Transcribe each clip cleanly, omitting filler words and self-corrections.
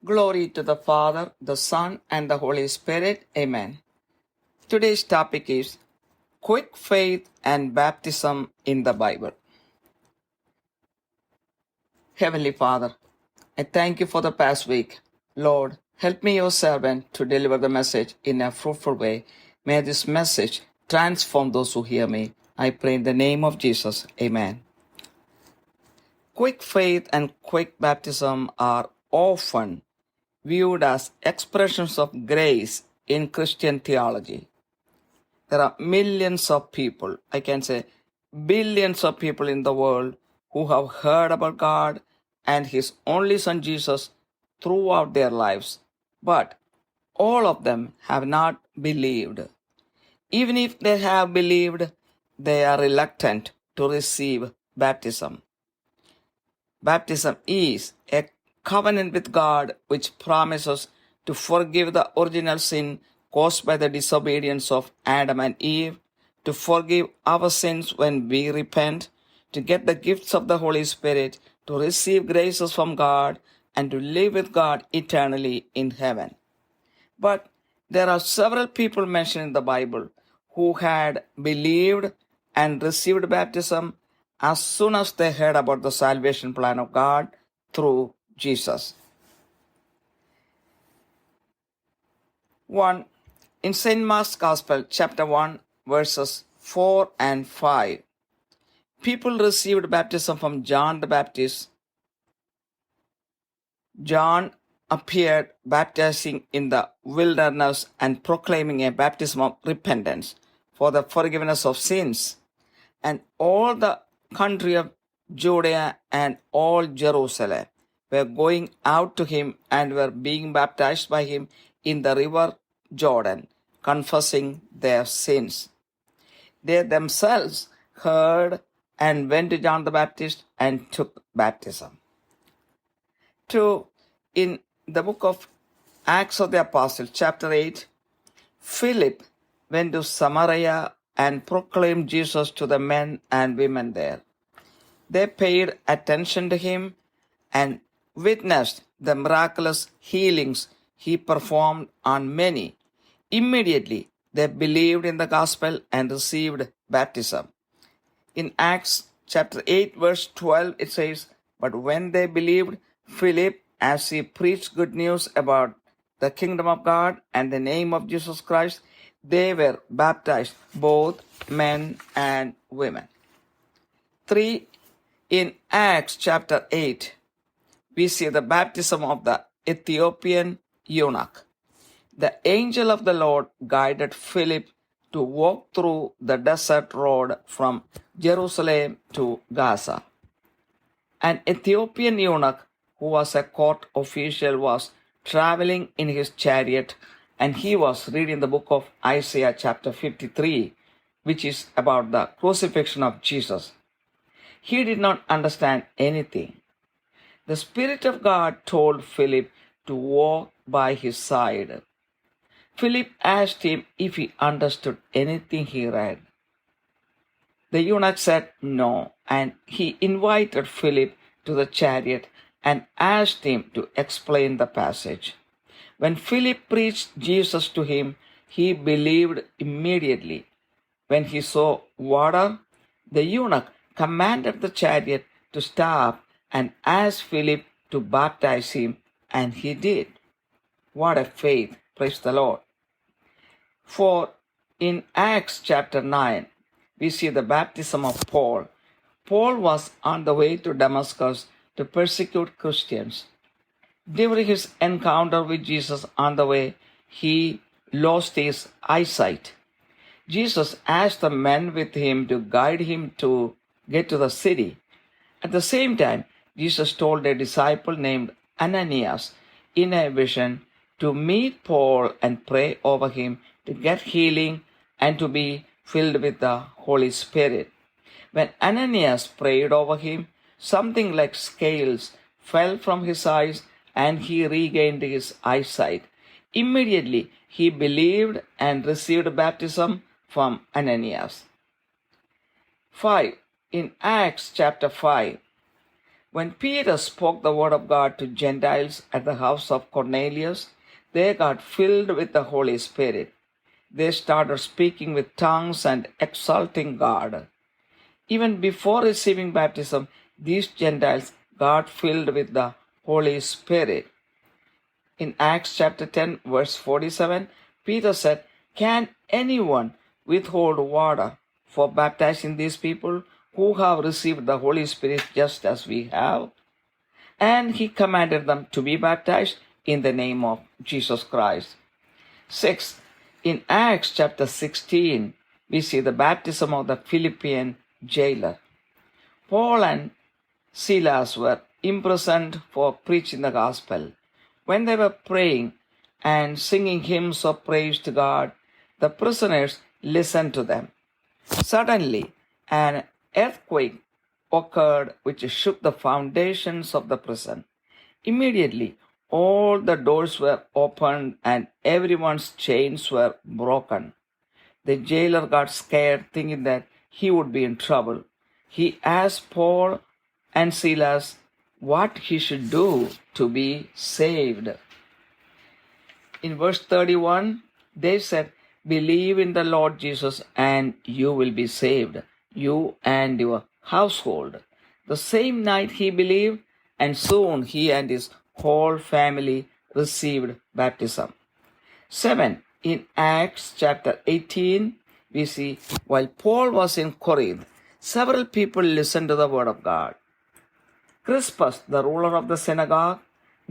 Glory to the Father, the Son, and the Holy Spirit. Amen. Today's topic is quick faith and baptism in the Bible. Heavenly Father, I thank you for the past week. Lord, help me, your servant, to deliver the message in a fruitful way. May this message transform those who hear me. I pray in the name of Jesus. Amen. Quick faith and quick baptism are often viewed as expressions of grace in Christian theology. There are millions of people, I can say billions of people in the world who have heard about God and His only Son Jesus throughout their lives, but all of them have not believed. Even if they have believed, they are reluctant to receive baptism. Baptism is a covenant with God which promises to forgive the original sin caused by the disobedience of Adam and Eve, to forgive our sins when we repent, to get the gifts of the Holy Spirit, to receive graces from God, and to live with God eternally in heaven. But there are several people mentioned in the Bible who had believed and received baptism as soon as they heard about the salvation plan of God through Jesus. 1. In St. Mark's Gospel, chapter 1, verses 4 and 5, people received baptism from John the Baptist. John appeared baptizing in the wilderness and proclaiming a baptism of repentance for the forgiveness of sins. And all the country of Judea and all Jerusalem were going out to him and were being baptized by him in the river Jordan, confessing their sins. They themselves heard and went to John the Baptist and took baptism. 2. In the book of Acts of the Apostles, chapter 8, Philip went to Samaria and proclaimed Jesus to the men and women there. They paid attention to him and witnessed the miraculous healings he performed on many. Immediately, they believed in the gospel and received baptism. In Acts chapter 8, verse 12, it says, "But when they believed Philip, as he preached good news about the kingdom of God and the name of Jesus Christ, they were baptized, both men and women." 3. In Acts chapter 8, we see the baptism of the Ethiopian eunuch. The angel of the Lord guided Philip to walk through the desert road from Jerusalem to Gaza. An Ethiopian eunuch who was a court official was traveling in his chariot, and he was reading the book of Isaiah chapter 53, which is about the crucifixion of Jesus. He did not understand anything. The Spirit of God told Philip to walk by his side. Philip asked him if he understood anything he read. The eunuch said no, and he invited Philip to the chariot and asked him to explain the passage. When Philip preached Jesus to him, he believed immediately. When he saw water, the eunuch commanded the chariot to stop and asked Philip to baptize him, and he did. What a faith! Praise the Lord. 4. In Acts chapter 9, we see the baptism of Paul. Paul was on the way to Damascus to persecute Christians. During his encounter with Jesus on the way, he lost his eyesight. Jesus asked the men with him to guide him to get to the city. At the same time, Jesus told a disciple named Ananias in a vision to meet Paul and pray over him to get healing and to be filled with the Holy Spirit. When Ananias prayed over him, something like scales fell from his eyes and he regained his eyesight. Immediately he believed and received baptism from Ananias. 5. In Acts chapter 5, When Peter spoke the word of God to Gentiles at the house of Cornelius, they got filled with the Holy Spirit. They started speaking with tongues and exalting God. Even before receiving baptism, these Gentiles got filled with the Holy Spirit. In Acts chapter 10, verse 47, Peter said, "Can anyone withhold water for baptizing these people who have received the Holy Spirit just as we have?" And he commanded them to be baptized in the name of Jesus Christ. 6. In Acts chapter 16, we see the baptism of the Philippian jailer. Paul and Silas were imprisoned for preaching the gospel. When they were praying and singing hymns of praise to God, the prisoners listened to them. Suddenly, an earthquake occurred which shook the foundations of the prison. Immediately, all the doors were opened and everyone's chains were broken. The jailer got scared, thinking that he would be in trouble. He asked Paul and Silas what he should do to be saved. In verse 31, they said, "Believe in the Lord Jesus and you will be saved, you and your household." The same night he believed, and soon he and his whole family received baptism. 7. In Acts chapter 18, we see while Paul was in Corinth, several people listened to the word of God. Crispus, the ruler of the synagogue,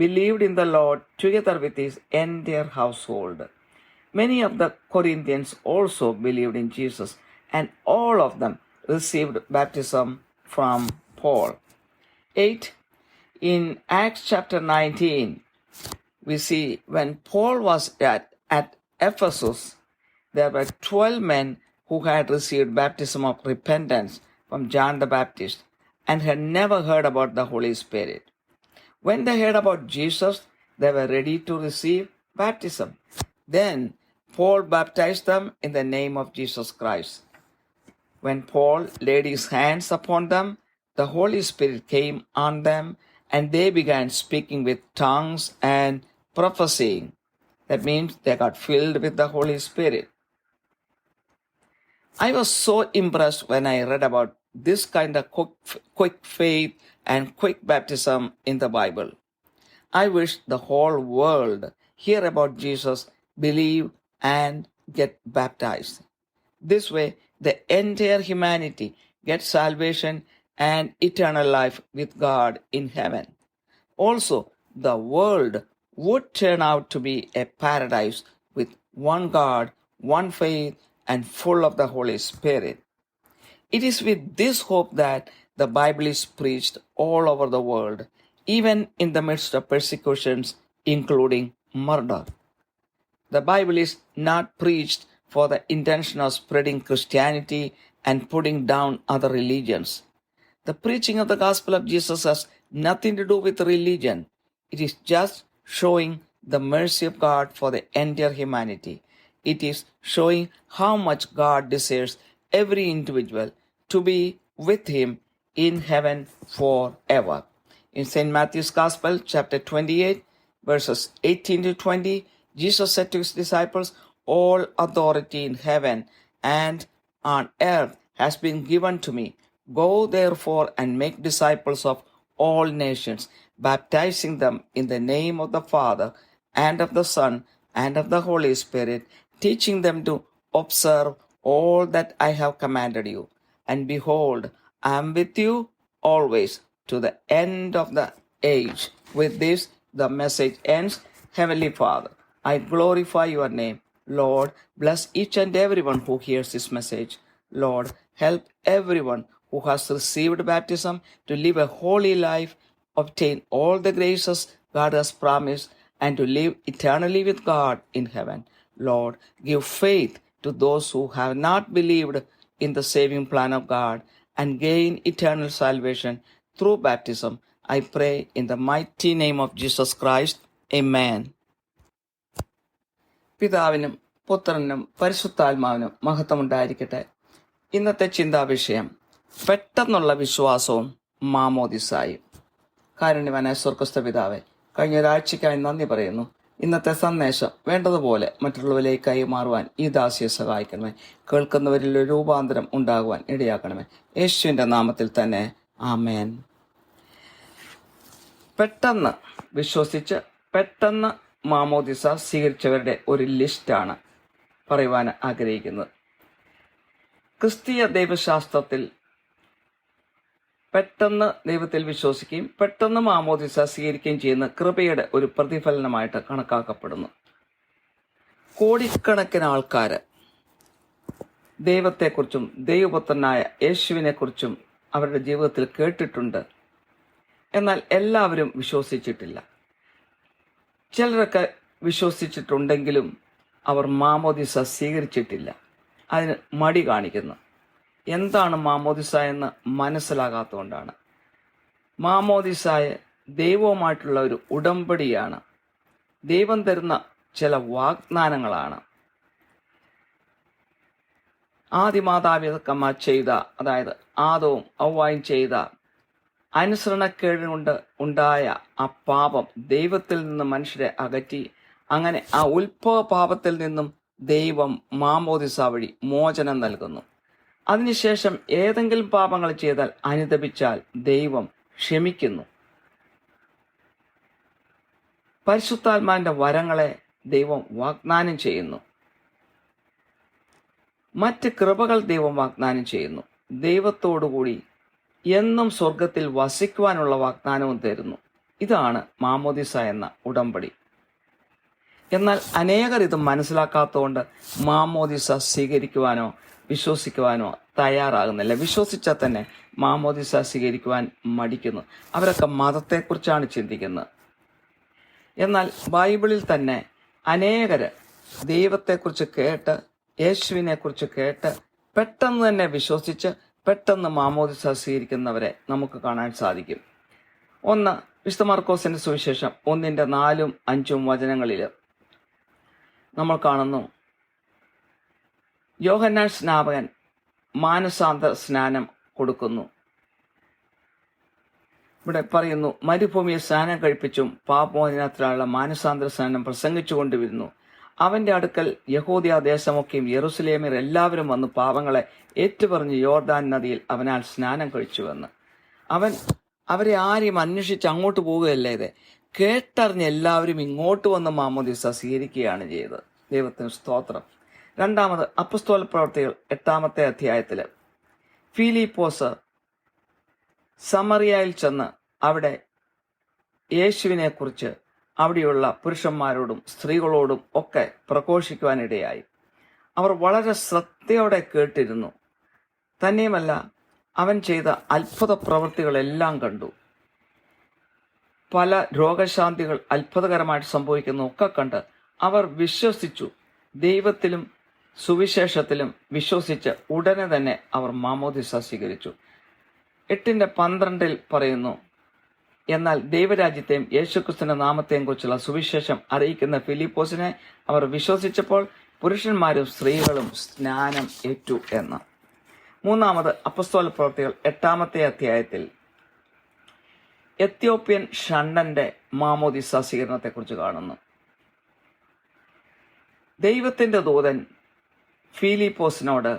believed in the Lord together with his entire household. Many of the Corinthians also believed in Jesus, and all of them received baptism from Paul. 8. In Acts chapter 19, we see when Paul was at Ephesus, there were 12 men who had received baptism of repentance from John the Baptist and had never heard about the Holy Spirit. When they heard about Jesus, they were ready to receive baptism. Then Paul baptized them in the name of Jesus Christ. When Paul laid his hands upon them, the Holy Spirit came on them and they began speaking with tongues and prophesying. That means they got filled with the Holy Spirit. I was so impressed when I read about this kind of quick faith and quick baptism in the Bible. I wish the whole world hear about Jesus, believe, and get baptized. This way, the entire humanity gets salvation and eternal life with God in heaven. Also, the world would turn out to be a paradise with one God, one faith, and full of the Holy Spirit. It is with this hope that the Bible is preached all over the world, even in the midst of persecutions, including murder. The Bible is not preached for the intention of spreading Christianity and putting down other religions. The preaching of the gospel of Jesus has nothing to do with religion. It is just showing the mercy of God for the entire humanity. It is showing how much God desires every individual to be with Him in heaven forever. In St. Matthew's Gospel, chapter 28, verses 18 to 20, Jesus said to His disciples, "All authority in heaven and on earth has been given to me. Go therefore and make disciples of all nations, baptizing them in the name of the Father and of the Son and of the Holy Spirit, teaching them to observe all that I have commanded you. And behold, I am with you always to the end of the age." With this, the message ends. Heavenly Father, I glorify your name. Lord, bless each and everyone who hears this message. Lord, help everyone who has received baptism to live a holy life, obtain all the graces God has promised, and to live eternally with God in heaven. Lord, give faith to those who have not believed in the saving plan of God and gain eternal salvation through baptism. I pray in the mighty name of Jesus Christ. Amen. പിതാവിനും പുത്രനും പരിശുദ്ധാത്മാവിനും മഹത്വമുണ്ടായിരിക്കട്ടെ. ഇന്നത്തെ ചിന്താവിഷയം പെട്ടെന്നുള്ള വിശ്വാസവും മാമോദിസായും. കാരുണ്യവാനായ സ്വർഗസ്ഥ പിതാവേ, കഴിഞ്ഞ ഒരാഴ്ചയ്ക്കായി നന്ദി പറയുന്നു. ഇന്നത്തെ സന്ദേശം വേണ്ടതുപോലെ മറ്റുള്ളവരിലേക്ക് കൈമാറുവാൻ ഈ ദാസിയെ സഹായിക്കണമേ. കേൾക്കുന്നവരിൽ ഒരു രൂപാന്തരം ഉണ്ടാകുവാൻ ഇടയാക്കണമേ. യേശുവിന്റെ നാമത്തിൽ തന്നെ ആമേൻ. പെട്ടെന്ന് വിശ്വസിച്ച് പെട്ടെന്ന് മാമോദിസ സ്വീകരിച്ചവരുടെ ഒരു ലിസ്റ്റാണ് പറയുവാൻ ആഗ്രഹിക്കുന്നത്. ക്രിസ്തീയ ദൈവശാസ്ത്രത്തിൽ പെട്ടെന്ന് ദൈവത്തിൽ വിശ്വസിക്കുകയും പെട്ടെന്ന് മാമോദിസ സ്വീകരിക്കുകയും ചെയ്യുന്ന കൃപയുടെ ഒരു പ്രതിഫലനമായിട്ട് കണക്കാക്കപ്പെടുന്നു. കോടിക്കണക്കിന് ആൾക്കാർ ദൈവത്തെക്കുറിച്ചും ദൈവപുത്രനായ യേശുവിനെക്കുറിച്ചും അവരുടെ ജീവിതത്തിൽ കേട്ടിട്ടുണ്ട്. എന്നാൽ എല്ലാവരും വിശ്വസിച്ചിട്ടില്ല. ചിലരൊക്കെ വിശ്വസിച്ചിട്ടുണ്ടെങ്കിലും അവർ മാമോദിസ സ്വീകരിച്ചിട്ടില്ല. അതിന് മടി കാണിക്കുന്നു. എന്താണ് മാമോദിസ എന്ന് മനസ്സിലാകാത്തതുകൊണ്ടാണ്. മാമോദിസായ ദൈവവുമായിട്ടുള്ള ഒരു ഉടമ്പടിയാണ്. ദൈവം തരുന്ന ചില വാഗ്ദാനങ്ങളാണ്. ആദിമാതാപിതാക്കന്മാർ ചെയ്ത, അതായത് ആദവും ഹവ്വായും ചെയ്ത അനുസരണക്കേടുകൊണ്ട് ഉണ്ടായ ആ പാപം ദൈവത്തിൽ നിന്ന് മനുഷ്യരെ അകറ്റി, അങ്ങനെ ആ ഉത്ഭവ പാപത്തിൽ നിന്നും ദൈവം മാമോദിസ വഴി മോചനം നൽകുന്നു. അതിനുശേഷം ഏതെങ്കിലും പാപങ്ങൾ ചെയ്താൽ അനുതപിച്ചാൽ ദൈവം ക്ഷമിക്കുന്നു. പരിശുദ്ധാത്മാവിന്റെ വരങ്ങളെ ദൈവം വാഗ്ദാനം ചെയ്യുന്നു. മറ്റ് കൃപകൾ ദൈവം വാഗ്ദാനം ചെയ്യുന്നു. ദൈവത്തോടുകൂടി എന്നും സ്വർഗത്തിൽ വസിക്കുവാനുള്ള വാഗ്ദാനവും തരുന്നു. ഇതാണ് മാമോദിസ എന്ന ഉടമ്പടി. എന്നാൽ അനേകർ ഇത് മനസ്സിലാക്കാത്തതുകൊണ്ട് മാമോദിസ സ്വീകരിക്കുവാനോ വിശ്വസിക്കുവാനോ തയ്യാറാകുന്നില്ല. വിശ്വസിച്ചാൽ തന്നെ മാമോദിസ സ്വീകരിക്കുവാൻ മടിക്കുന്നു. അവരൊക്കെ മതത്തെക്കുറിച്ചാണ് ചിന്തിക്കുന്നത്. എന്നാൽ ബൈബിളിൽ തന്നെ അനേകര് ദൈവത്തെക്കുറിച്ച് കേട്ട്, യേശുവിനെക്കുറിച്ച് കേട്ട് പെട്ടെന്ന് തന്നെ വിശ്വസിച്ച് പെട്ടെന്ന് മാമോദിസ സ്വീകരിക്കുന്നവരെ നമുക്ക് കാണാൻ സാധിക്കും. ഒന്ന്, വിശുദ്ധ മർക്കോസിന്റെ സുവിശേഷം 1:4-5 വചനങ്ങളിൽ നമ്മൾ കാണുന്നു, യോഹന്നാൻ സ്നാപകൻ മാനസാന്തര സ്നാനം കൊടുക്കുന്നു. ഇവിടെ പറയുന്നു, മരുഭൂമിയിൽ സ്നാനം കഴിപ്പിച്ചും പാപമോചനത്തിലുള്ള മാനസാന്തര സ്നാനം പ്രസംഗിച്ചു കൊണ്ടുവരുന്നു. അവന്റെ അടുക്കൽ യഹൂദിയ ദേശമൊക്കെയും യെറുസലേമിൽ എല്ലാവരും വന്ന് പാപങ്ങളെ ഏറ്റുപറഞ്ഞ് യോർദാൻ നദിയിൽ അവനാൽ സ്നാനം കഴിച്ചുവെന്ന്. അവൻ അവരെ ആരെയും അന്വേഷിച്ച് അങ്ങോട്ട് പോവുകയല്ലേ, കേട്ടറിഞ്ഞ് എല്ലാവരും ഇങ്ങോട്ട് വന്ന് മാമോദിസ സ്വീകരിക്കുകയാണ് ചെയ്തത്. ദൈവത്തിന് സ്തോത്രം. രണ്ടാമത്, അപ്പസ്തോല പ്രവർത്തികൾ 8-ാമത്തെ അധ്യായത്തില് ഫിലിപ്പോസ് സമറിയയിൽ ചെന്ന് അവിടെ യേശുവിനെ കുറിച്ച് അവിടെയുള്ള പുരുഷന്മാരോടും സ്ത്രീകളോടും ഒക്കെ പ്രഘോഷിക്കുവാനിടയായി. അവർ വളരെ ശ്രദ്ധയോടെ കേട്ടിരുന്നു. തന്നെയുമല്ല, അവൻ ചെയ്ത അത്ഭുത പ്രവൃത്തികളെല്ലാം കണ്ടു. പല രോഗശാന്തികൾ അത്ഭുതകരമായിട്ട് സംഭവിക്കുന്ന ഒക്കെ കണ്ട് അവർ വിശ്വസിച്ചു. ദൈവത്തിലും സുവിശേഷത്തിലും വിശ്വസിച്ച് ഉടനെ തന്നെ അവർ മാമോദിസ സ്വീകരിച്ചു. 8:12 പറയുന്നു, എന്നാൽ ദൈവരാജ്യത്തെയും യേശുക്രിസ്തുവിന്റെ നാമത്തെയും കുറിച്ചുള്ള സുവിശേഷം അറിയിക്കുന്ന ഫിലിപ്പോസിനെ അവർ വിശ്വസിച്ചപ്പോൾ പുരുഷന്മാരും സ്ത്രീകളും സ്നാനം ഏറ്റു എന്ന്. മൂന്നാമത്, അപ്പസ്തോല പ്രവർത്തികൾ 8-ാമത്തെ അധ്യായത്തിൽ എത്യോപ്യൻ ഷണ്ഡന്റെ മാമോദിസ സ്വീകരണത്തെ കുറിച്ച് കാണുന്നു. ദൈവത്തിന്റെ ദൂതൻ ഫിലിപ്പോസിനോട്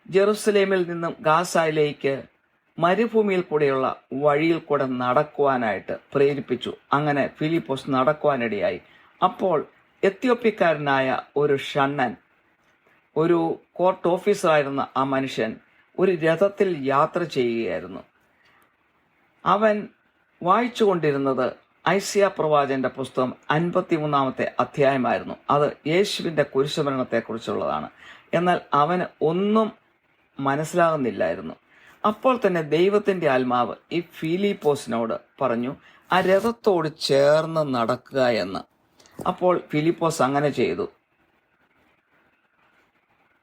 ജെറുസലേമിൽ നിന്നും ഗാസയിലേക്ക് മരുഭൂമിയിൽ കൂടെയുള്ള വഴിയിൽ കൂടെ നടക്കുവാനായിട്ട് പ്രേരിപ്പിച്ചു. അങ്ങനെ ഫിലിപ്പോസ് നടക്കുവാനിടയായി. അപ്പോൾ എത്യോപ്യക്കാരനായ ഒരു ഷണ്ണൻ, ഒരു കോർട്ട് ഓഫീസറായിരുന്ന ആ മനുഷ്യൻ ഒരു രഥത്തിൽ യാത്ര ചെയ്യുകയായിരുന്നു. അവൻ വായിച്ചുകൊണ്ടിരുന്നത് ഐസിയ പ്രവാചകന്റെ പുസ്തകം 53-ാമത്തെ അധ്യായമായിരുന്നു. അത് യേശുവിന്റെ കുരിശുമരണത്തെക്കുറിച്ചുള്ളതാണ്. എന്നാൽ അവന് ഒന്നും മനസ്സിലാകുന്നില്ലായിരുന്നു. അപ്പോൾ തന്നെ ദൈവത്തിന്റെ ആത്മാവ് ഈ ഫിലിപ്പോസിനോട് പറഞ്ഞു, ആ രഥത്തോട് ചേർന്ന് നടക്കുക എന്ന്. അപ്പോൾ ഫിലിപ്പോസ് അങ്ങനെ ചെയ്തു.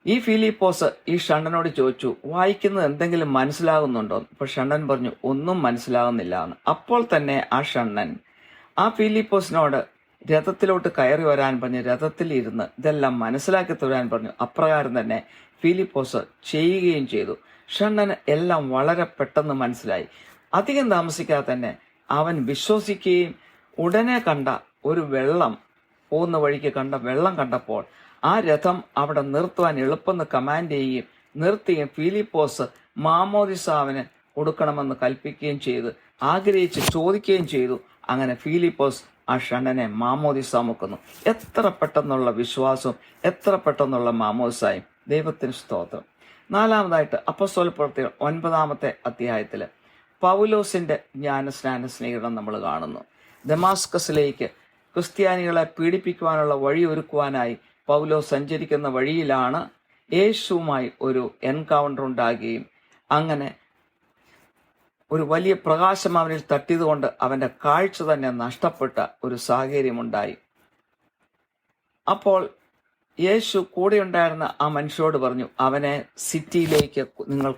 ഈ ഫിലിപ്പോസ് ഈ ഷണ്ടനോട് ചോദിച്ചു, വായിക്കുന്നത് എന്തെങ്കിലും മനസ്സിലാകുന്നുണ്ടോ? അപ്പോൾ ഷണ്ടൻ പറഞ്ഞു, ഒന്നും മനസ്സിലാകുന്നില്ല എന്ന്. അപ്പോൾ തന്നെ ആ ഷണ്ണൻ ആ ഫിലിപ്പോസിനോട് രഥത്തിലോട്ട് കയറി വരാൻ പറഞ്ഞ് രഥത്തിൽ ഇരുന്ന് ഇതെല്ലാം മനസ്സിലാക്കി തരാൻ പറഞ്ഞു. അപ്രകാരം തന്നെ ഫിലിപ്പോസ് ചെയ്യുകയും ചെയ്തു. ഷണ്ണന് എല്ലാം വളരെ പെട്ടെന്ന് മനസ്സിലായി. അധികം താമസിക്കാതെ തന്നെ അവൻ വിശ്വസിക്കുകയും ഉടനെ കണ്ട ഒരു വെള്ളം പോകുന്ന വഴിക്ക് കണ്ട വെള്ളം കണ്ടപ്പോൾ ആ രഥം അവിടെ നിർത്തുവാൻ എളുപ്പമെന്ന് കമാൻഡ് ചെയ്യുകയും നിർത്തുകയും ഫിലിപ്പോസ് മാമോദിസാവിന് കൊടുക്കണമെന്ന് കൽപ്പിക്കുകയും ചെയ്ത് ആഗ്രഹിച്ച് ചോദിക്കുകയും ചെയ്തു. അങ്ങനെ ഫിലിപ്പോസ് ആ ഷണ്ണനെ മാമോദിസ മുക്കുന്നു. എത്ര പെട്ടെന്നുള്ള വിശ്വാസവും എത്ര പെട്ടെന്നുള്ള മാമോദിസായും. ദൈവത്തിന് സ്തോത്രം. നാലാമതായിട്ട് അപ്പോസ്തല പ്രവൃത്തികൾ 9-ാമത്തെ അധ്യായത്തില് പൗലോസിന്റെ ജ്ഞാനസ്നാന സ്നേഹിതം നമ്മൾ കാണുന്നു. ദമാസ്കസിലേക്ക് ക്രിസ്ത്യാനികളെ പീഡിപ്പിക്കുവാനുള്ള വഴി ഒരുക്കുവാനായി പൗലോസ് സഞ്ചരിക്കുന്ന വഴിയിലാണ് യേശുവുമായി ഒരു എൻകൗണ്ടർ ഉണ്ടാകുകയും അങ്ങനെ ഒരു വലിയ പ്രകാശം അവനിൽ തട്ടിയതുകൊണ്ട് അവന്റെ കാഴ്ച തന്നെ നഷ്ടപ്പെട്ട ഒരു സാഹചര്യമുണ്ടായി. അപ്പോൾ യേശു കൂടെ ഉണ്ടായിരുന്ന ആ മനുഷ്യരോട് പറഞ്ഞു, അവനെ സിറ്റിയിലേക്ക് നിങ്ങൾ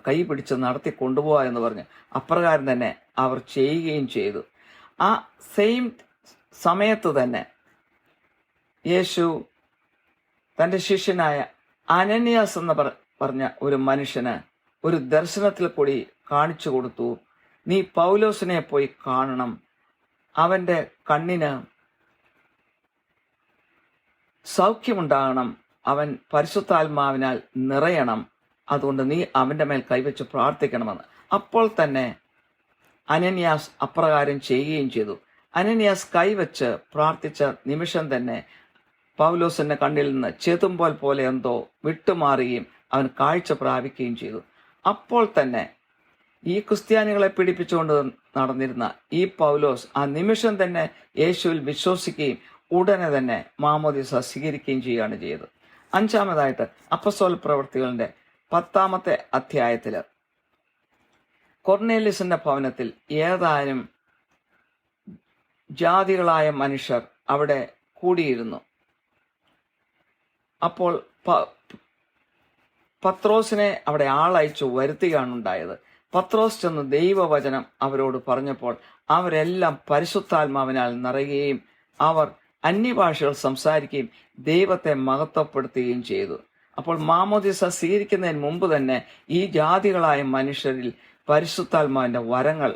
കൈ പിടിച്ച് നടത്തി കൊണ്ടുപോകാ എന്ന് പറഞ്ഞു. അപ്രകാരം തന്നെ അവർ ചെയ്യുകയും ചെയ്തു. ആ സെയിം സമയത്ത് തന്നെ യേശു തന്റെ ശിഷ്യനായ അനന്യാസ് എന്ന് പറഞ്ഞ ഒരു മനുഷ്യന് ഒരു ദർശനത്തിൽ കൂടി കാണിച്ചു കൊടുത്തു. നീ പൗലോസിനെ പോയി കാണണം, അവന്റെ കണ്ണിന് സൗഖ്യമുണ്ടാകണം, അവൻ പരിശുദ്ധാത്മാവിനാൽ നിറയണം, അതുകൊണ്ട് നീ അവന്റെ മേൽ കൈവച്ച് പ്രാർത്ഥിക്കണമെന്ന്. അപ്പോൾ തന്നെ അനന്യാസ് അപ്രകാരം ചെയ്യുകയും ചെയ്തു. അനന്യാസ് കൈവച്ച് പ്രാർത്ഥിച്ച നിമിഷം തന്നെ പൗലോസിന്റെ കണ്ണിൽ നിന്ന് ചെതുമ്പോൾ പോലെ എന്തോ വിട്ടുമാറുകയും അവൻ കാഴ്ച പ്രാപിക്കുകയും ചെയ്തു. അപ്പോൾ തന്നെ ഈ ക്രിസ്ത്യാനികളെ പീഡിപ്പിച്ചുകൊണ്ട് നടന്നിരുന്ന ഈ പൗലോസ് ആ നിമിഷം തന്നെ യേശുവിൽ വിശ്വസിക്കുകയും ഉടനെ തന്നെ മാമോദിസ സ്വീകരിക്കുകയും ചെയ്യുകയാണ് ചെയ്തത്. അഞ്ചാമതായിട്ട് അപ്പോസ്തല പ്രവൃത്തികളുടെ 10-ാമത്തെ അധ്യായത്തില് കൊർന്നേല്യസിന്റെ ഭവനത്തിൽ ഏതാനും ജാതികളായ മനുഷ്യർ അവിടെ കൂടിയിരുന്നു. അപ്പോൾ പത്രോസിനെ അവിടെ ആളയച്ചു വരുത്തുകയാണ് ഉണ്ടായത്. പത്രോസ് ചെന്ന് ദൈവവചനം അവരോട് പറഞ്ഞപ്പോൾ അവരെല്ലാം പരിശുദ്ധാത്മാവിനാൽ നിറയുകയും അവർ അന്യഭാഷകൾ സംസാരിക്കുകയും ദൈവത്തെ മഹത്വപ്പെടുത്തുകയും ചെയ്തു. അപ്പോൾ മാമോദിസ സ്വീകരിക്കുന്നതിന് മുമ്പ് തന്നെ ഈ ജാതികളായ മനുഷ്യരിൽ പരിശുദ്ധാത്മാവിന്റെ വരങ്ങൾ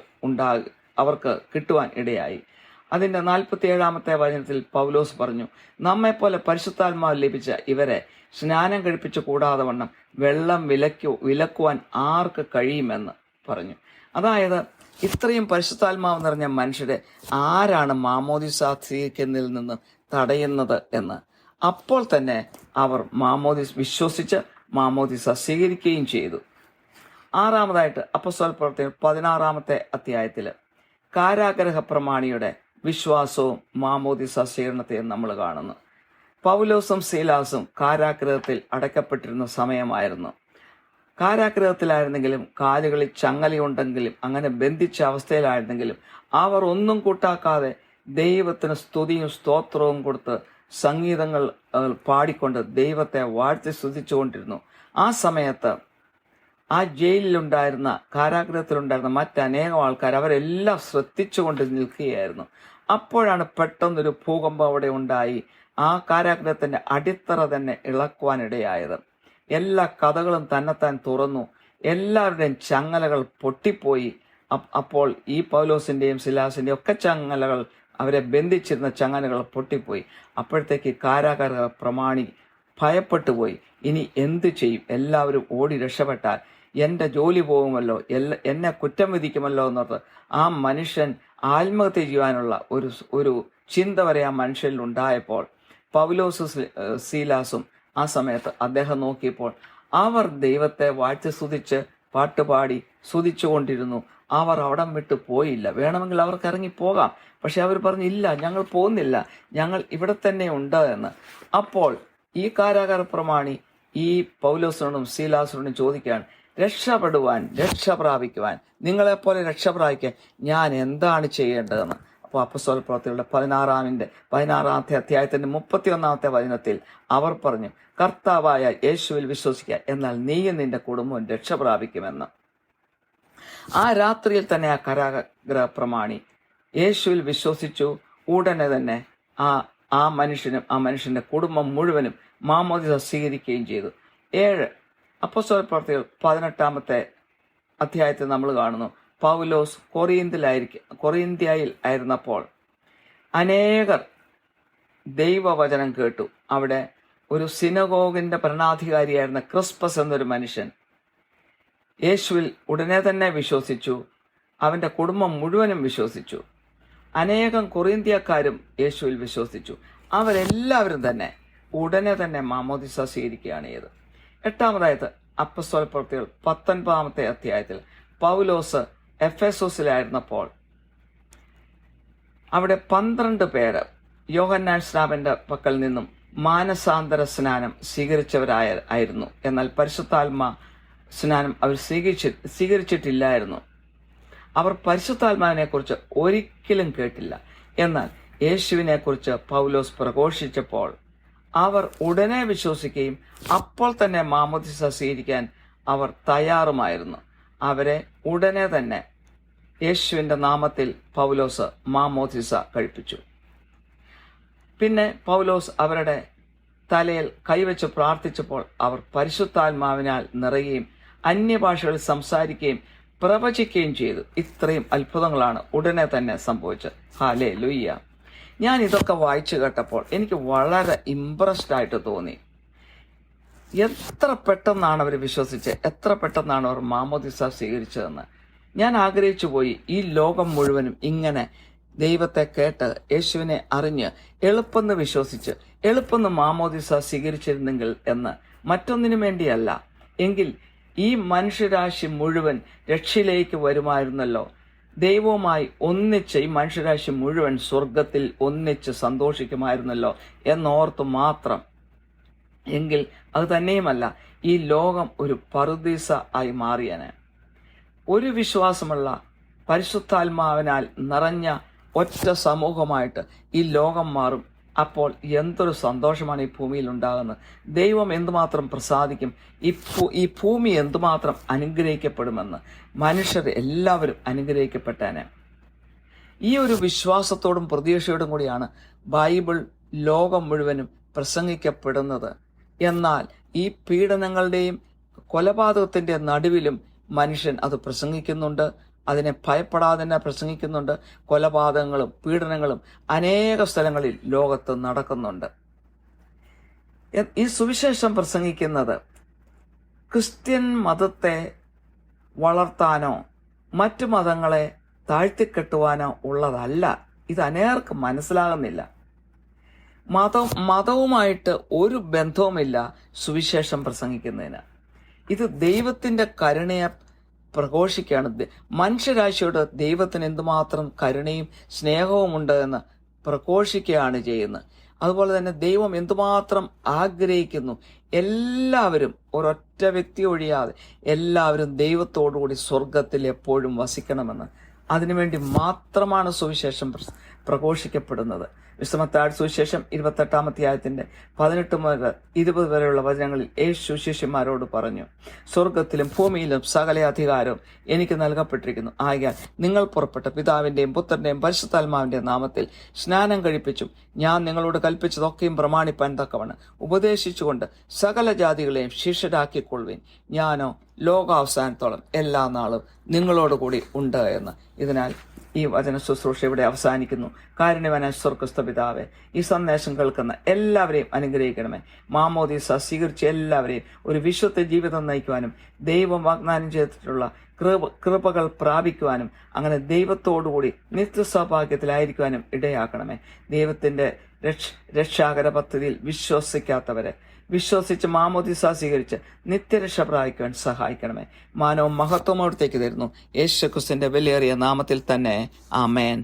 അവർക്ക് കിട്ടുവാൻ ഇടയായി. അതിന്റെ 47-ാമത്തെ വചനത്തിൽ പൗലോസ് പറഞ്ഞു, നമ്മെപ്പോലെ പരിശുദ്ധാത്മാവ് ലഭിച്ച ഇവരെ സ്നാനം കഴിപ്പിച്ചു കൂടാതെ വണ്ണം വെള്ളം വിലക്കുവാൻ ആർക്ക് കഴിയുമെന്ന് പറഞ്ഞു. അതായത് ഇത്രയും പരിശുദ്ധാത്മാവ് നിറഞ്ഞ മനുഷ്യരെ ആരാണ് മാമോദിസ സ്വീകരിക്കുന്നതിൽ നിന്ന് തടയുന്നത് എന്ന്. അപ്പോൾ തന്നെ അവർ വിശ്വസിച്ച് മാമോദിസ സ്വീകരിക്കുകയും ചെയ്തു. ആറാമതായിട്ട് അപ്പോസ്തല പ്രവൃത്തികൾ 16-ാമത്തെ അധ്യായത്തില് കാരാഗ്രഹ പ്രമാണിയുടെ വിശ്വാസവും മാമോദിസ സ്വീകരണത്തെയും നമ്മൾ കാണുന്നു. പൗലോസും സീലാസും കാരാഗ്രഹത്തിൽ അടയ്ക്കപ്പെട്ടിരുന്ന സമയമായിരുന്നു. കാരാഗ്രഹത്തിലായിരുന്നെങ്കിലും കാലുകളിൽ ചങ്ങലയുണ്ടെങ്കിലും അങ്ങനെ ബന്ധിച്ച അവസ്ഥയിലായിരുന്നെങ്കിലും അവർ ഒന്നും കൂട്ടാക്കാതെ ദൈവത്തിന് സ്തുതിയും സ്തോത്രവും കൊടുത്ത് സംഗീതങ്ങൾ പാടിക്കൊണ്ട് ദൈവത്തെ വാഴ്ത്തി സ്തുതിച്ചുകൊണ്ടിരുന്നു. ആ സമയത്ത് ആ ജയിലിലുണ്ടായിരുന്ന കാരാഗ്രഹത്തിലുണ്ടായിരുന്ന മറ്റനേകം ആൾക്കാർ അവരെല്ലാം ശ്രദ്ധിച്ചുകൊണ്ട് നിൽക്കുകയായിരുന്നു. അപ്പോഴാണ് പെട്ടെന്നൊരു ഭൂകമ്പം അവിടെ ഉണ്ടായി ആ കാരാഗ്രഹത്തിന്റെ അടിത്തറ തന്നെ ഇളക്കുവാനിടയായത്. എല്ലാ കഥകളും തന്നെത്താൻ തുറന്നു, എല്ലാവരുടെയും ചങ്ങലകൾ പൊട്ടിപ്പോയി. അപ്പോൾ ഈ പൗലോസിന്റെയും സിലാസിന്റെയും ഒക്കെ ചങ്ങലകൾ, അവരെ ബന്ധിച്ചിരുന്ന ചങ്ങലകൾ പൊട്ടിപ്പോയി. അപ്പോഴത്തേക്ക് കാരാഗ്രഹ പ്രമാണി ഭയപ്പെട്ടു പോയി. ഇനി എന്തു ചെയ്യും? എല്ലാവരും ഓടി രക്ഷപ്പെട്ടാൽ എന്റെ ജോലി പോകുമല്ലോ, എന്നെ കുറ്റം വിധിക്കുമല്ലോ എന്നോർത്ത് ആ മനുഷ്യൻ ആത്മഹത്യ ചെയ്യാനുള്ള ഒരു ചിന്ത വരെ ആ മനുഷ്യനിൽ ഉണ്ടായപ്പോൾ പൗലോസും സീലാസും ആ സമയത്ത് അദ്ദേഹം നോക്കിയപ്പോൾ അവർ ദൈവത്തെ വാഴ്ത്തി സ്തുതിച്ച് പാട്ടുപാടി സ്തുതിച്ചുകൊണ്ടിരുന്നു. അവർ അവിടം വിട്ട് പോയില്ല. വേണമെങ്കിൽ അവർക്ക് ഇറങ്ങിപ്പോകാം, പക്ഷെ അവർ പറഞ്ഞു ഇല്ല, ഞങ്ങൾ പോകുന്നില്ല, ഞങ്ങൾ ഇവിടെ തന്നെ ഉണ്ട് എന്ന്. അപ്പോൾ ഈ കാരാഗ്രഹ പ്രമാണി ഈ പൗലോസിനോടും സീലാസിനോടും ചോദിക്കുകയാണ്, രക്ഷ പ്രാപിക്കുവാൻ, നിങ്ങളെപ്പോലെ രക്ഷ പ്രാപിക്കാൻ ഞാൻ എന്താണ് ചെയ്യേണ്ടതെന്ന്. അപ്പോൾ അപ്പോസ്തല പ്രവൃത്തികളുടെ 16-ാമത്തെ അധ്യായത്തിന്റെ 31-ാമത്തെ വചനത്തിൽ അവർ പറഞ്ഞു, കർത്താവായ യേശുവിൽ വിശ്വസിക്കുക, എന്നാൽ നീയും നിന്റെ കുടുംബവും രക്ഷ പ്രാപിക്കുമെന്ന്. ആ രാത്രിയിൽ തന്നെ ആ കാരാഗ്രഹ പ്രമാണി യേശുവിൽ വിശ്വസിച്ചു. ഉടനെ തന്നെ ആ മനുഷ്യനും ആ മനുഷ്യന്റെ കുടുംബം മുഴുവനും മാമോദിസ സ്വീകരിക്കുകയും ചെയ്തു. 7 അപ്പോസ്തല പ്രവൃത്തികൾ 18-ാമത്തെ അധ്യായത്തിൽ നമ്മൾ കാണുന്നു, പൗലോസ് കൊറിന്ത്യയിൽ ആയിരുന്നപ്പോൾ അനേകർ ദൈവവചനം കേട്ടു. അവിടെ ഒരു സിനഗോഗിന്റെ ഭരണാധികാരിയായിരുന്ന ക്രിസ്പസ് എന്നൊരു മനുഷ്യൻ യേശുവിൽ ഉടനെ തന്നെ വിശ്വസിച്ചു. അവന്റെ കുടുംബം മുഴുവനും വിശ്വസിച്ചു. അനേകം കൊറിന്ത്യക്കാരും യേശുവിൽ വിശ്വസിച്ചു. അവരെല്ലാവരും തന്നെ ഉടനെ തന്നെ മാമോദിസ സ്വീകരിക്കുകയാണ് ചെയ്തത്. 8-ാമതായത് അപ്പസ്തോല പ്രവൃത്തികൾ 19-ാമത്തെ അധ്യായത്തിൽ പൗലോസ് എഫെസോസിലായിരുന്നപ്പോൾ അവിടെ 12 പേര് യോഹന്നാൻ സ്നാപന്റെ പക്കൽ നിന്നും മാനസാന്തര സ്നാനം സ്വീകരിച്ചവരായിരുന്നു. എന്നാൽ പരിശുദ്ധാത്മ സ്നാനം അവർ സ്വീകരിച്ചിട്ടില്ലായിരുന്നു. അവർ പരിശുദ്ധാത്മാവിനെ കുറിച്ച് ഒരിക്കലും കേട്ടില്ല. എന്നാൽ യേശുവിനെ കുറിച്ച് പൗലോസ് പ്രഘോഷിച്ചപ്പോൾ അവർ ഉടനെ വിശ്വസിക്കുകയും അപ്പോൾ തന്നെ മാമോദിസ സ്വീകരിക്കാൻ അവർ തയ്യാറുമായിരുന്നു. അവരെ ഉടനെ തന്നെ യേശുവിന്റെ നാമത്തിൽ പൗലോസ് മാമോദിസ കഴിപ്പിച്ചു. പിന്നെ പൗലോസ് അവരുടെ തലയിൽ കൈവച്ച് പ്രാർത്ഥിച്ചപ്പോൾ അവർ പരിശുദ്ധാത്മാവിനാൽ നിറയുകയും അന്യഭാഷകളിൽ സംസാരിക്കുകയും പ്രവചിക്കുകയും ചെയ്തു. ഇത്രയും അത്ഭുതങ്ങളാണ് ഉടനെ തന്നെ സംഭവിച്ചത്. ഹല്ലേലൂയ. ഞാൻ ഇതൊക്കെ വായിച്ചു കേട്ടപ്പോൾ എനിക്ക് വളരെ ഇംപ്രസ്ഡ് ആയിട്ട് തോന്നി. എത്ര പെട്ടെന്നാണ് അവർ വിശ്വസിച്ച്, എത്ര പെട്ടെന്നാണ് അവർ മാമോദിസ സ്വീകരിച്ചതെന്ന് ഞാൻ ആഗ്രഹിച്ചു പോയി. ഈ ലോകം മുഴുവനും ഇങ്ങനെ ദൈവത്തെ കേട്ട് യേശുവിനെ അറിഞ്ഞ് എളുപ്പെന്ന് വിശ്വസിച്ച് എളുപ്പെന്ന് മാമോദിസ സ്വീകരിച്ചിരുന്നെങ്കിൽ എന്ന് മറ്റൊന്നിനു വേണ്ടിയല്ല, എങ്കിൽ ഈ മനുഷ്യരാശി മുഴുവൻ രക്ഷയിലേക്ക് വരുമായിരുന്നല്ലോ. ദൈവവുമായി ഒന്നിച്ച് ഈ മനുഷ്യരാശി മുഴുവൻ സ്വർഗത്തിൽ ഒന്നിച്ച് സന്തോഷിക്കുമായിരുന്നല്ലോ എന്നോർത്ത് മാത്രം. എങ്കിൽ അത് തന്നെയുമല്ല, ഈ ലോകം ഒരു പറുദീസ ആയി മാറിയന്. ഒരു വിശ്വാസമുള്ള പരിശുദ്ധാത്മാവിനാൽ നിറഞ്ഞ ഒറ്റ സമൂഹമായിട്ട് ഈ ലോകം മാറും. അപ്പോൾ എന്തൊരു സന്തോഷമാണ് ഈ ഭൂമിയിൽ ഉണ്ടാകുന്നത്. ദൈവം എന്തുമാത്രം പ്രസാദിക്കും, ഈ ഭൂമി എന്തുമാത്രം അനുഗ്രഹിക്കപ്പെടുമെന്ന്. മനുഷ്യർ എല്ലാവരും അനുഗ്രഹിക്കപ്പെട്ടേനെ. ഈ ഒരു വിശ്വാസത്തോടും പ്രതീക്ഷയോടും കൂടിയാണ് ബൈബിൾ ലോകം മുഴുവനും പ്രസംഗിക്കപ്പെടുന്നത്. എന്നാൽ ഈ പീഡനങ്ങളുടെയും കൊലപാതകത്തിന്റെ നടുവിലും മനുഷ്യൻ അത് പ്രസംഗിക്കുന്നുണ്ട്. അതിനെ ഭയപ്പെടാതെ തന്നെ പ്രസംഗിക്കുന്നുണ്ട്. കൊലപാതകങ്ങളും പീഡനങ്ങളും അനേക സ്ഥലങ്ങളിൽ ലോകത്ത് നടക്കുന്നുണ്ട്. ഈ സുവിശേഷം പ്രസംഗിക്കുന്നത് ക്രിസ്ത്യൻ മതത്തെ വളർത്താനോ മറ്റു മതങ്ങളെ താഴ്ത്തിക്കെട്ടുവാനോ ഉള്ളതല്ല. ഇത് അനേകർക്ക് മനസ്സിലാകുന്നില്ല. മതവുമായിട്ട് ഒരു ബന്ധവുമില്ല സുവിശേഷം പ്രസംഗിക്കുന്നതിന്. ഇത് ദൈവത്തിന്റെ കരുണയെ പ്രഘോഷിക്കുകയാണ്. മനുഷ്യരാശിയോട് ദൈവത്തിന് എന്തുമാത്രം കരുണയും സ്നേഹവുമുണ്ട് എന്ന് പ്രഘോഷിക്കുകയാണ് ചെയ്യുന്നത്. അതുപോലെ തന്നെ ദൈവം എന്തുമാത്രം ആഗ്രഹിക്കുന്നു, എല്ലാവരും ഒരൊറ്റ വ്യക്തി ഒഴിയാതെ എല്ലാവരും ദൈവത്തോടുകൂടി സ്വർഗത്തിൽ എപ്പോഴും വസിക്കണമെന്ന്. അതിനുവേണ്ടി മാത്രമാണ് സുവിശേഷം പ്രഘോഷിക്കപ്പെടുന്നത്. വിശുദ്ധ സുവിശേഷം 28-ാം അധ്യായത്തിന്റെ 18 മുതൽ 20 വരെയുള്ള വചനങ്ങളിൽ യേശു ശിഷ്യന്മാരോട് പറഞ്ഞു, സ്വർഗത്തിലും ഭൂമിയിലും സകല അധികാരവും എനിക്ക് നൽകപ്പെട്ടിരിക്കുന്നു. ആകയാൽ നിങ്ങൾ പുറപ്പെട്ട പിതാവിന്റെയും പുത്രന്റെയും പരിശുദ്ധാത്മാവിന്റെയും നാമത്തിൽ സ്നാനം കഴിപ്പിച്ചും ഞാൻ നിങ്ങളോട് കൽപ്പിച്ചതൊക്കെയും പ്രമാണിപ്പാൻ തക്കവണ്ണം ഉപദേശിച്ചുകൊണ്ട് സകല ജാതികളെയും ശിഷ്യരാക്കിക്കൊള്ളുവിൻ. ഞാനോ ലോകാവസാനത്തോളം എല്ലാ നാളും നിങ്ങളോടുകൂടി ഉണ്ട് എന്ന്. ഇതിനാൽ ഈ വചന ശുശ്രൂഷ ഇവിടെ അവസാനിക്കുന്നു. കാരുണ്യവാനായ സ്വർഗ്ഗസ്ഥ പിതാവേ, ഈ സന്ദേശം കേൾക്കുന്ന എല്ലാവരെയും അനുഗ്രഹിക്കണമേ. മാമോദീസ സ്വീകരിച്ച എല്ലാവരെയും ഒരു വിശുദ്ധ ജീവിതം നയിക്കുവാനും ദൈവം വാഗ്ദാനം ചെയ്തിട്ടുള്ള കൃപകൾ പ്രാപിക്കുവാനും അങ്ങനെ ദൈവത്തോടുകൂടി നിത്യസൗഭാഗ്യത്തിലായിരിക്കുവാനും ഇടയാക്കണമേ. ദൈവത്തിന്റെ രക്ഷാകര പദ്ധതിയിൽ വിശ്വസിക്കാത്തവരെ വിശ്വസിച്ച് മാമോദീസ സ്വീകരിച്ച് നിത്യരക്ഷ പ്രാപിക്കുവാൻ സഹായിക്കണമേ. മാനവും മഹത്വം അവിടത്തേക്ക് തരുന്നു. യേശുക്രിസ്തുവിന്റെ വിലയേറിയ നാമത്തിൽ തന്നെ. ആമേൻ.